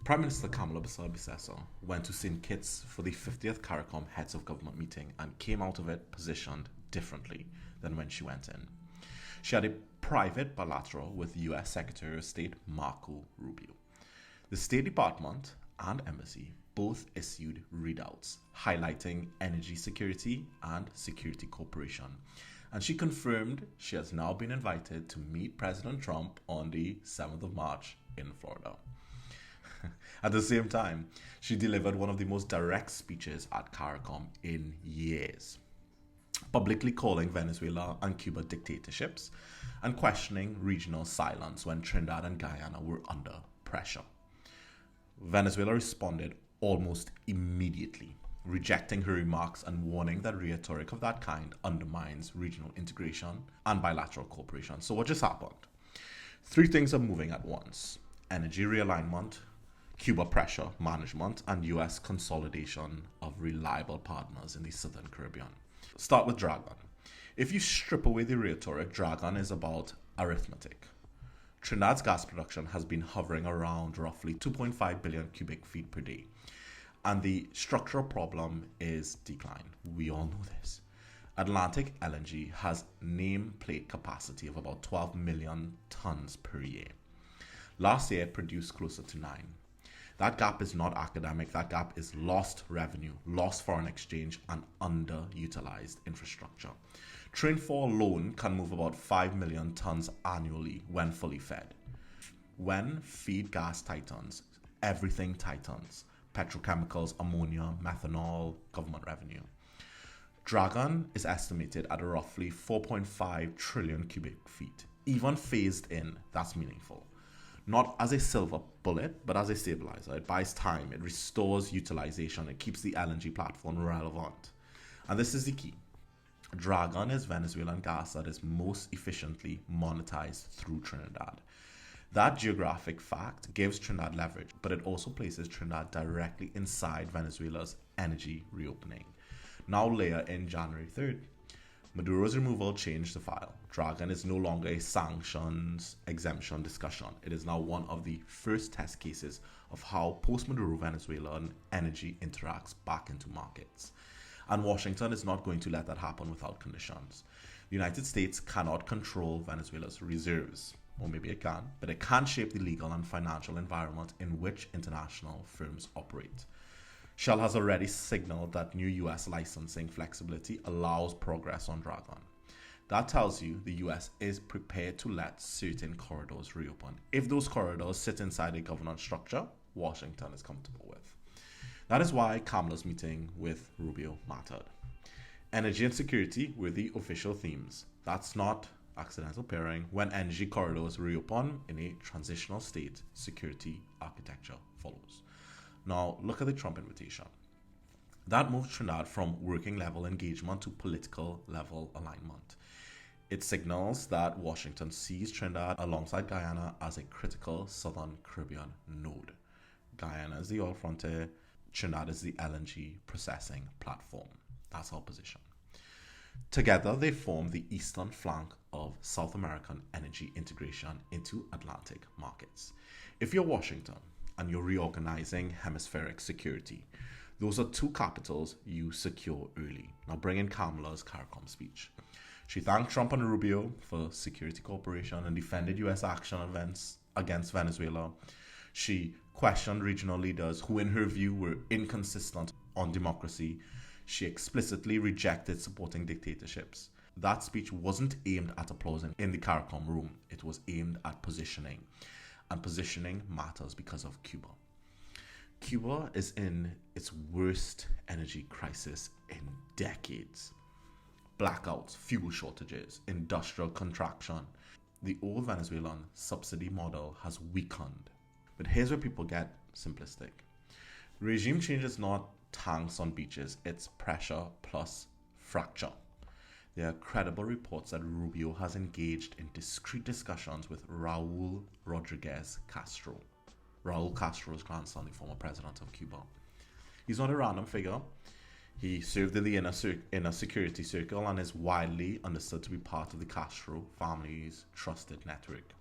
Prime Minister Kamala Bissau went to St. Kitts for the 50th CARICOM Heads of Government meeting and came out of it positioned differently than when she went in. She had a private bilateral with US Secretary of State Marco Rubio. The State Department and Embassy both issued readouts highlighting energy security and security cooperation. And she confirmed she has now been invited to meet President Trump on the 7th of March in Florida. At the same time, she delivered one of the most direct speeches at CARICOM in years, publicly calling Venezuela and Cuba dictatorships and questioning regional silence when Trinidad and Guyana were under pressure. Venezuela responded almost immediately, rejecting her remarks and warning that rhetoric of that kind undermines regional integration and bilateral cooperation. So what just happened? Three things are moving at once: energy realignment, Cuba pressure management, and US consolidation of reliable partners in the Southern Caribbean. Start with Dragon. If you strip away the rhetoric, Dragon is about arithmetic. Trinidad's gas production has been hovering around roughly 2.5 billion cubic feet per day. And the structural problem is decline. We all know this. Atlantic LNG has nameplate capacity of about 12 million tons per year. Last year, it produced closer to 9. That gap is not academic. That gap is lost revenue, lost foreign exchange, and underutilized infrastructure. Train 4 alone can move about 5 million tons annually when fully fed. When feed gas tightens, everything tightens. Petrochemicals, ammonia, methanol, government revenue. Dragon is estimated at roughly 4.5 trillion cubic feet. Even phased in, that's meaningful. Not as a silver bullet, but as a stabilizer. It buys time, it restores utilization, it keeps the LNG platform relevant. And this is the key. Dragon is Venezuelan gas that is most efficiently monetized through Trinidad. That geographic fact gives Trinidad leverage, but it also places Trinidad directly inside Venezuela's energy reopening. Now layer in January 3rd. Maduro's removal changed the file. Dragon is no longer a sanctions exemption discussion. It is now one of the first test cases of how post-Maduro Venezuelan energy interacts back into markets. And Washington is not going to let that happen without conditions. The United States cannot control Venezuela's reserves, or maybe it can, but it can shape the legal and financial environment in which international firms operate. Shell has already signaled that new US licensing flexibility allows progress on Dragon. That tells you the US is prepared to let certain corridors reopen. If those corridors sit inside a governance structure Washington is comfortable with. That is why Kamala's meeting with Rubio mattered. Energy and security were the official themes. That's not accidental pairing. When energy corridors reopen in a transitional state, security architecture follows. Now, look at the Trump invitation. That moved Trinidad from working level engagement to political level alignment. It signals that Washington sees Trinidad alongside Guyana as a critical Southern Caribbean node. Guyana is the oil frontier, Trinidad is the LNG processing platform. That's our position. Together, they form the eastern flank of South American energy integration into Atlantic markets. If you're Washington, and you're reorganizing hemispheric security, those are two capitals you secure early. Now bring in Kamala's CARICOM speech. She thanked Trump and Rubio for security cooperation and defended US action against Venezuela. She questioned regional leaders who, in her view, were inconsistent on democracy. She explicitly rejected supporting dictatorships. That speech wasn't aimed at applauding in the CARICOM room. It was aimed at positioning. And positioning matters because of Cuba. Cuba is in its worst energy crisis in decades. Blackouts, fuel shortages, industrial contraction. The old Venezuelan subsidy model has weakened. But here's where people get simplistic. Regime change is not tanks on beaches, it's pressure plus fracture. There are credible reports that Rubio has engaged in discreet discussions with Raul Rodriguez Castro. Raul Castro's grandson, the former president of Cuba. He's not a random figure. He served in the inner security circle and is widely understood to be part of the Castro family's trusted network.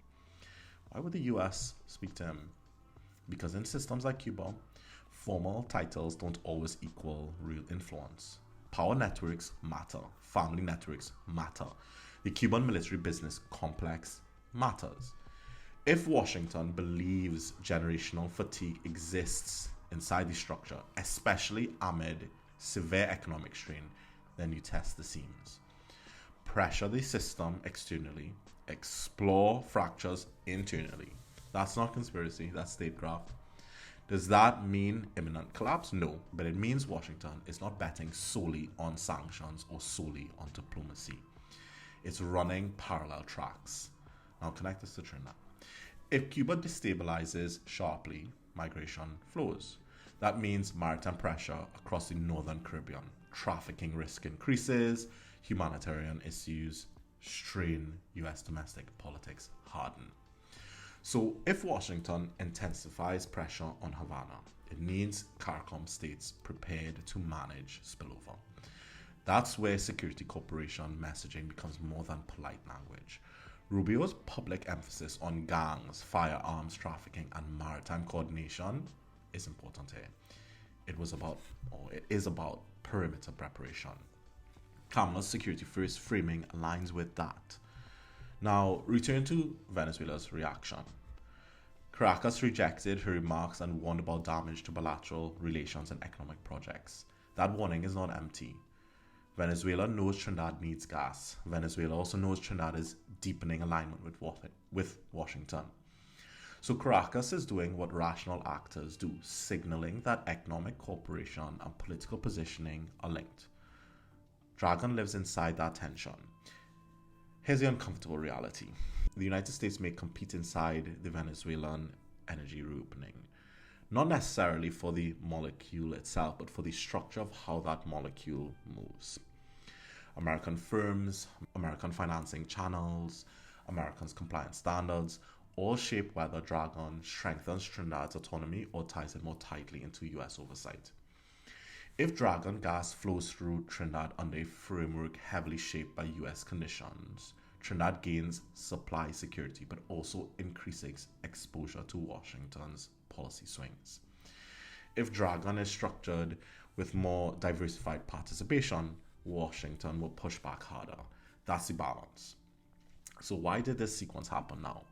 Why would the US speak to him? because in systems like Cuba, formal titles don't always equal real influence. Power networks matter, family networks matter. The Cuban military business complex matters. If Washington believes generational fatigue exists inside the structure, especially amid severe economic strain, then you test the seams. Pressure the system externally, explore fractures internally. That's not conspiracy, that's statecraft. Does that mean imminent collapse? No, but it means Washington is not betting solely on sanctions or solely on diplomacy. It's running parallel tracks. Now connect this to Trinidad. If Cuba destabilizes sharply, migration flows. That means maritime pressure across the northern Caribbean. Trafficking risk increases, humanitarian issues strain US domestic politics harden. So if Washington intensifies pressure on Havana, it needs CARICOM states prepared to manage spillover. That's where security cooperation messaging becomes more than polite language. Rubio's public emphasis on gangs, firearms trafficking, and maritime coordination is important here. It is about perimeter preparation. Kamala's security first framing aligns with that. Now, return to Venezuela's reaction. Caracas rejected her remarks and warned about damage to bilateral relations and economic projects. That warning is not empty. Venezuela knows Trinidad needs gas. Venezuela also knows Trinidad is deepening alignment with Washington. So Caracas is doing what rational actors do, signaling that economic cooperation and political positioning are linked. Dragon lives inside that tension. Here's the uncomfortable reality. The United States may compete inside the Venezuelan energy reopening, not necessarily for the molecule itself, but for the structure of how that molecule moves. American firms, American financing channels, Americans' compliance standards all shape whether Dragon strengthens Trinidad's autonomy or ties it more tightly into US oversight. If Dragon gas flows through Trinidad under a framework heavily shaped by US conditions, Trinidad gains supply security but also increases exposure to Washington's policy swings. If Dragon is structured with more diversified participation, Washington will push back harder. That's the balance. So why did this sequence happen now?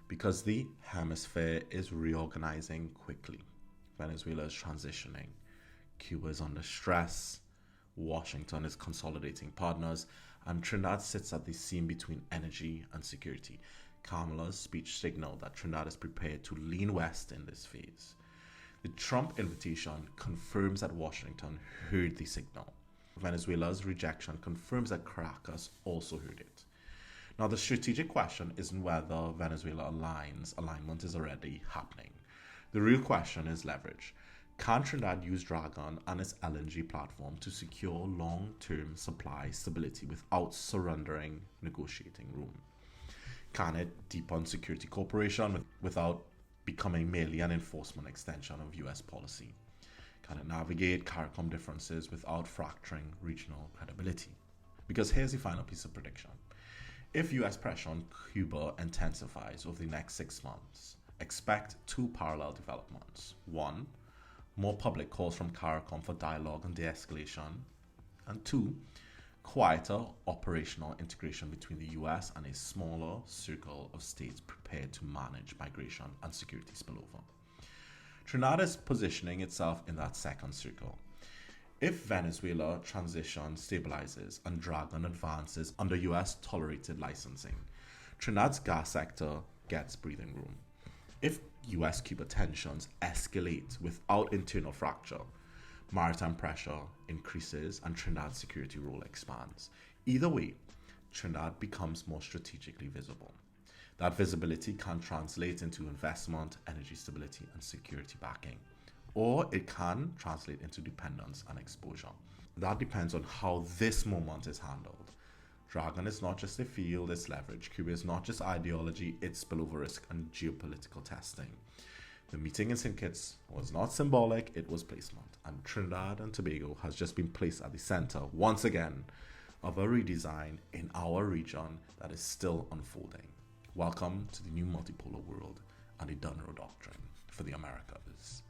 Because the hemisphere is reorganizing quickly. Venezuela is transitioning. Cuba is under stress. Washington is consolidating partners. And Trinidad sits at the seam between energy and security. Kamala's speech signaled that Trinidad is prepared to lean west in this phase. The Trump invitation confirms that Washington heard the signal. Venezuela's rejection confirms that Caracas also heard it. Now, the strategic question isn't whether Venezuela aligns. Alignment is already happening. The real question is leverage. Can Trinidad use Dragon and its LNG platform to secure long-term supply stability without surrendering negotiating room? Can it deepen security cooperation without becoming merely an enforcement extension of US policy? Can it navigate CARICOM differences without fracturing regional credibility? Because here's the final piece of prediction. If US pressure on Cuba intensifies over the next 6 months, expect two parallel developments. One, more public calls from CARICOM for dialogue and de-escalation. And two, quieter operational integration between the US and a smaller circle of states prepared to manage migration and security spillover. Trinidad is positioning itself in that second circle. If Venezuela transition stabilizes and Dragon advances under US tolerated licensing, Trinidad's gas sector gets breathing room. If US-Cuba tensions escalate without internal fracture, maritime pressure increases and Trinidad's security role expands. Either way, Trinidad becomes more strategically visible. That visibility can translate into investment, energy stability, and security backing. Or it can translate into dependence and exposure. That depends on how this moment is handled. Dragon is not just a field, it's leverage. Cuba is not just ideology, it's spillover risk and geopolitical testing. The meeting in St. Kitts was not symbolic, it was placement. And Trinidad and Tobago has just been placed at the center, once again, of a redesign in our region that is still unfolding. Welcome to the new multipolar world and the Dunro Doctrine. for the Americas.